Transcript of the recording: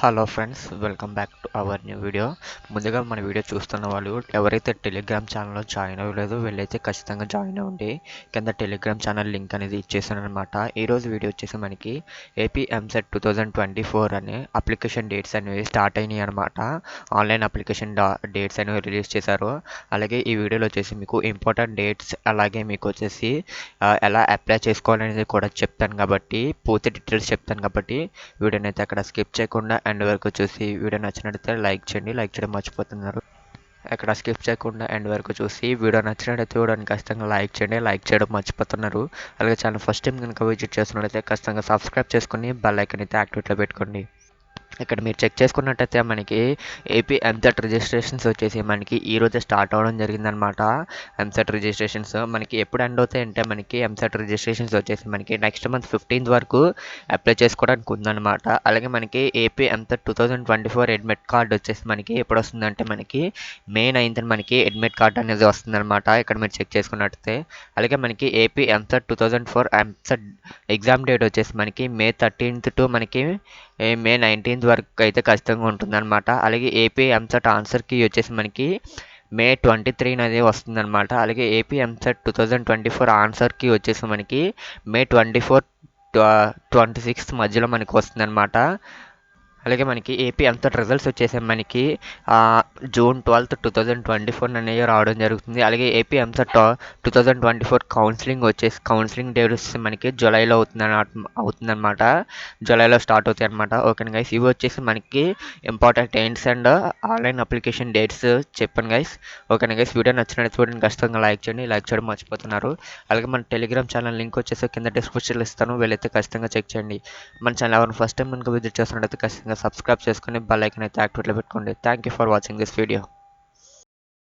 Hello friends, welcome back to our new video. ముందుగా మన video చూస్తున్న వాళ్ళు ఎవరైతే టెలిగ్రామ్ ఛానల్లో జాయిన్ అవ్వలేదో వీళ్ళైతే ఖచ్చితంగా జాయిన్ అవ్వండి. కింద టెలిగ్రామ్ ఛానల్ లింక్ అనేది ఇచ్చేసాను అనమాట. ఈరోజు వీడియో వచ్చేసి మనకి ఏపీ ఎంసెట్ 2024 అనే అప్లికేషన్ డేట్స్ అనేవి స్టార్ట్ అయినాయి అనమాట. ఆన్లైన్ అప్లికేషన్ డేట్స్ అనేవి రిలీజ్ చేశారు. అలాగే ఈ వీడియోలో వచ్చేసి మీకు ఇంపార్టెంట్ డేట్స్, అలాగే మీకు వచ్చేసి ఎలా అప్లై చేసుకోవాలనేది కూడా చెప్తాను కాబట్టి, పూర్తి డీటెయిల్స్ చెప్తాను కాబట్టి వీడియోని అయితే అక్కడ స్కిప్ చేయకుండా ఎండ్ వరకు చూసి వీడియో నచ్చినట్లయితే లైక్ చేయండి. లైక్ చేయడం మర్చిపోతున్నారు. అక్కడ స్కిప్ చేయకుండా ఎండ్ వరకు చూసి వీడియో నచ్చినట్లయితే వీడియోని ఖచ్చితంగా లైక్ చేయండి. లైక్ చేయడం మర్చిపోతున్నారు. అలాగే ఛానల్ ఫస్ట్ టైం కనుక విజిట్ చేస్తున్నట్లయితే ఖచ్చితంగా సబ్స్క్రైబ్ చేసుకుని బెల్ ఐకాన్ అయితే యాక్టివేట్లో పెట్టుకోండి. ఇక్కడ మీరు చెక్ చేసుకున్నట్టయితే మనకి ఏపీ ఎంసెట్ రిజిస్ట్రేషన్స్ వచ్చేసి మనకి ఈరోజే స్టార్ట్ అవ్వడం జరిగిందనమాట. ఎంసెట్ రిజిస్ట్రేషన్స్ మనకి ఎప్పుడు ఎండ్ అవుతాయి అంటే మనకి ఎంసెట్ రిజిస్ట్రేషన్స్ వచ్చేసి మనకి నెక్స్ట్ మంత్ 15th వరకు అప్లై చేసుకోవడానికి ఉందన్నమాట. అలాగే మనకి ఏపీ ఎంసెట్ 2024 అడ్మిట్ కార్డ్ వచ్చేసి మనకి ఎప్పుడు వస్తుందంటే మనకి మే 9th మనకి అడ్మిట్ కార్డ్ అనేది వస్తుందన్నమాట. ఇక్కడ మీరు చెక్ చేసుకున్నట్టయితే అలాగే మనకి AP EAMCET 2004 EAMCET exam date వచ్చేసి మనకి మే 13th టు మనకి మే 19th వరకు అయితే ఖచ్చితంగా ఉంటుందన్నమాట. అలాగే ఏపీ ఎంసెట్ ఆన్సర్ కీ వచ్చేసి మనకి మే 23 అనేది వస్తుందన్నమాట. అలాగే ఏపీ ఎంసెట్ 2024 ఆన్సర్ కీ వచ్చేసి మనకి మే 24, 26 మధ్యలో మనకి వస్తుందన్నమాట. అలాగే మనకి ఏపీ ఎంసెట్ రిజల్ట్స్ వచ్చేసి మనకి జూన్ 12, 2024 అనేవి రావడం జరుగుతుంది. అలాగే ఏపీ ఎంసెట్ 2024 కౌన్సిలింగ్ డేట్ వచ్చేసి మనకి జూలైలో అవుతుందన్నమాట. జూలైలో స్టార్ట్ అవుతాయి అనమాట. ఓకే గైస్, ఇవి వచ్చేసి మనకి important dates and online application dates చెప్పాను గైస్. ఓకే గైస్, వీడియో నచ్చినట్టు చూడండి, ఖచ్చితంగా లైక్ చేయండి. లైక్ చేయడం మర్చిపోతున్నారు. అలాగే మన టెలిగ్రామ్ ఛానల్ లింక్ వచ్చేసి కింద డిస్క్రిప్షన్లో ఇస్తాను, వీళ్ళైతే ఖచ్చితంగా చెక్ చేయండి. మన ఛానల్ ఎవరైనా ఫస్ట్ టైం కనుక విజిట్ చేస్తున్నట్టయితే ఖచ్చితంగా సబ్స్క్రైబ్ చేసుకుని బెల్ ఐకాన్ అయితే యాక్టివేట్లో పెట్టుకోండి. Thank you for watching this video.